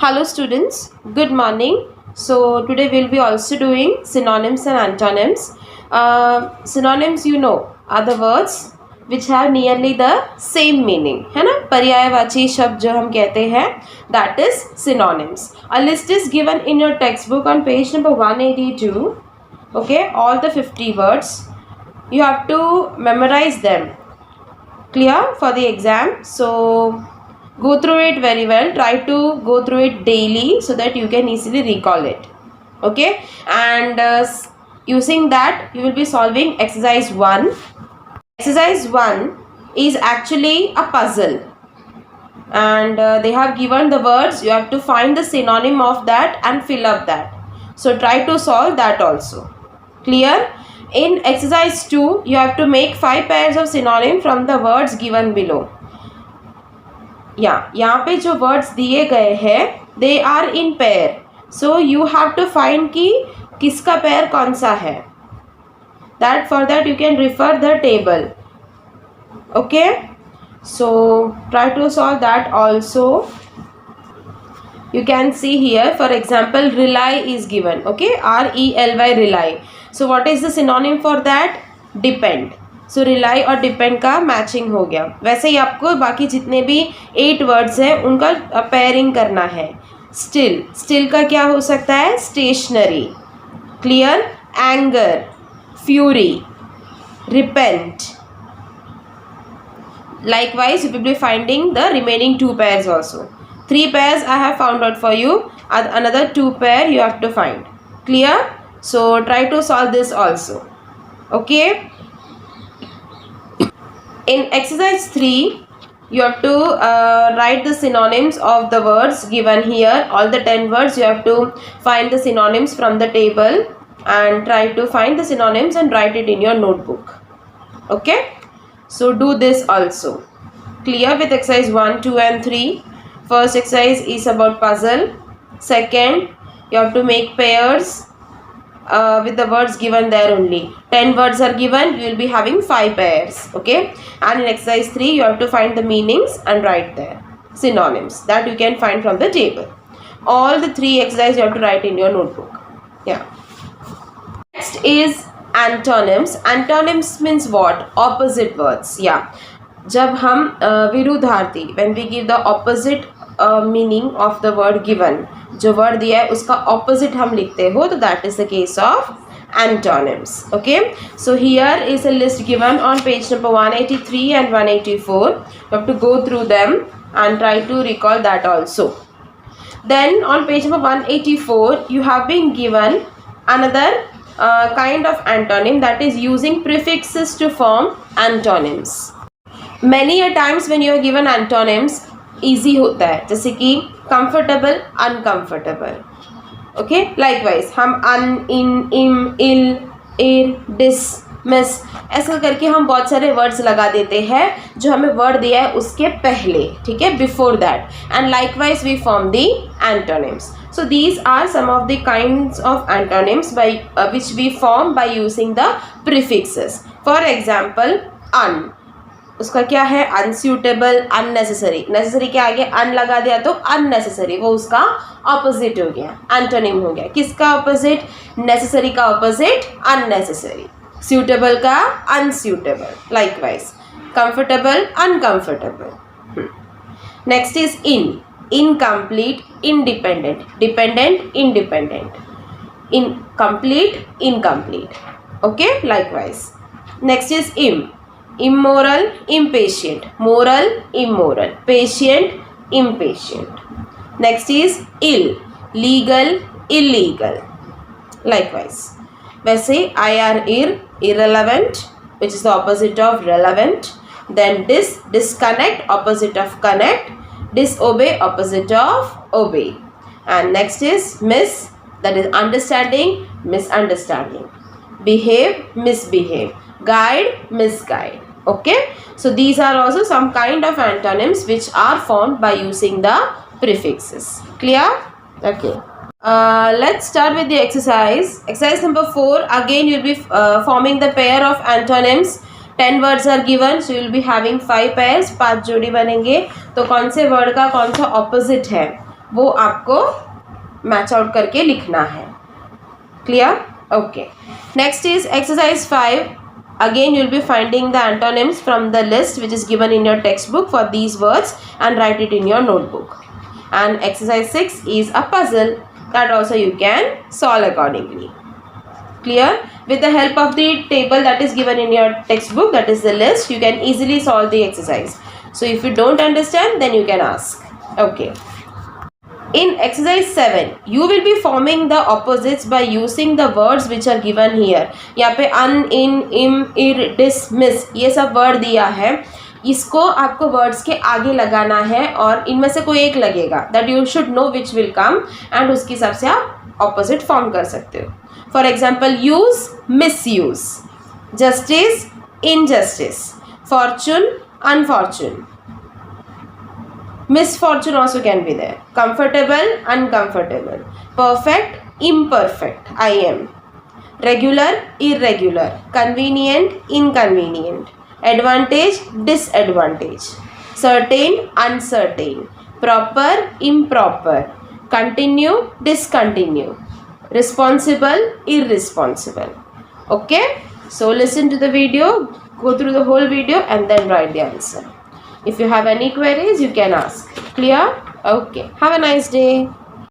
Hello students, good morning. So today we'll be also doing synonyms and antonyms. Synonyms are the words which have nearly the same meaning, है ना? पर्यायवाची शब्द जो हम कहते हैं, that is synonyms. A list is given in your textbook on page number 182. Okay, all the 50 words. You have to memorize them. Clear for the exam? So go through it very well. Try to go through it daily so that you can easily recall it. Okay, and using that you will be solving exercise 1. Exercise 1 is actually a puzzle, and they have given the words. You have to find the synonym of that and fill up that. So try to solve that also. Clear? In exercise 2 you have to make 5 pairs of synonym from the words given below. यहाँ पे जो words दिए गए हैं they are in pair, so you have to find कि किसका pair कौन सा है. That for that you can refer the table. Okay, so try to solve that also. You can see here, for example, rely is given. Okay, RELY, rely. So what is the synonym for that? Depend. So rely और depend का matching हो गया. वैसे ही आपको बाकी जितने भी 8 words हैं उनका पेयरिंग करना है. स्टिल, स्टिल का क्या हो सकता है? Stationery. Clear? Anger, fury, repent. Likewise, you will be finding the remaining 2 pairs also. 3 pairs I have found out for you. Another 2 pair you have to find. Clear? So try to solve this also. Okay. In exercise 3 you have to write the synonyms of the words given here. All the 10 words you have to find the synonyms from the table and try to find the synonyms and write it in your notebook. Okay. So do this also. Clear with exercise 1, 2 and 3. First exercise is about puzzle. Second, you have to make pairs with the words given there only. 10 words are given, you will be having 5 pairs. Okay, and in exercise 3 you have to find the meanings and write there synonyms that you can find from the table. All the 3 exercises you have to write in your notebook. Yeah. Next is antonyms. Antonyms means what? Opposite words. Yeah, जब हम विरुद्धार्थी, when we give the opposite meaning of the word given, जो word दिया है उसका opposite हम लिखते हो तो that is the case of antonyms. Okay, so here is a list given on page number 183 and 184. You have to go through them and try to recall that also. Then on page number 184 you have been given another kind of antonym, that is using prefixes to form antonyms. Many a times when you are given antonyms easy होता है, जैसे कि comfortable, uncomfortable. Okay, likewise हम un, in, im, ill, ir, dis, miss ऐसा करके हम बहुत सारे वर्ड्स लगा देते हैं जो हमें वर्ड दिया है उसके पहले. ठीक है, before that, and likewise we form the antonyms. So these are some of the kinds of antonyms by which we form by using the prefixes. For example, un, उसका क्या है? Unsuitable, unnecessary. नेसेसरी के आगे अन लगा दिया तो unnecessary, वो उसका ऑपोजिट हो गया, एंटोनिम हो गया. किसका ऑपोजिट? नेसेसरी का ऑपोजिट अननेसेसरी. सूटेबल का unsuitable. Likewise comfortable, uncomfortable. Next is in. Incomplete, independent. Dependent, independent. Incomplete, incomplete. Okay, likewise. Next is इम. Immoral, impatient. Moral, immoral. Patient, impatient. Next is ill. Legal, illegal. Likewise. वैसे ir, irrelevant, which is the opposite of relevant. Then disconnect, opposite of connect. Disobey, opposite of obey. And next is miss, that is understanding, misunderstanding. Behave, misbehave. Guide, misguide. Okay, so these are also some kind of antonyms which are formed by using the prefixes. Clear? Okay, let's start with the exercise. Exercise number 4. Again you will be forming the pair of antonyms. 10 words are given, so you will be having 5 pairs. 5 जोड़ी बनेंगे. तो कौन से word का कौन सा opposite है वो आपको मैच आउट करके लिखना है. Clear? Okay. Next is exercise 5. Again you will be finding the antonyms from the list which is given in your textbook for these words and write it in your notebook. And exercise 6 is a puzzle that also you can solve accordingly. Clear? With the help of the table that is given in your textbook, that is the list, you can easily solve the exercise. So if you don't understand, then you can ask. Okay. In exercise 7, you will be forming the opposites by using the words which are given here. यहाँ पे un, in, im, ir, dis, miss ये सब word दिया है. इसको आपको words के आगे लगाना है और इनमें से कोई एक लगेगा. That you should know which will come and उसके हिसाब से आप opposite form कर सकते हो. For example, use, misuse. Justice, injustice. Fortune, unfortune. Misfortune also can be there. Comfortable, uncomfortable. Perfect, imperfect. I am. Regular, irregular. Convenient, inconvenient. Advantage, disadvantage. Certain, uncertain. Proper, improper. Continue, discontinue. Responsible, irresponsible. Okay? So listen to the video, go through the whole video and then write the answer. If you have any queries, you can ask. Clear? Okay. Have a nice day.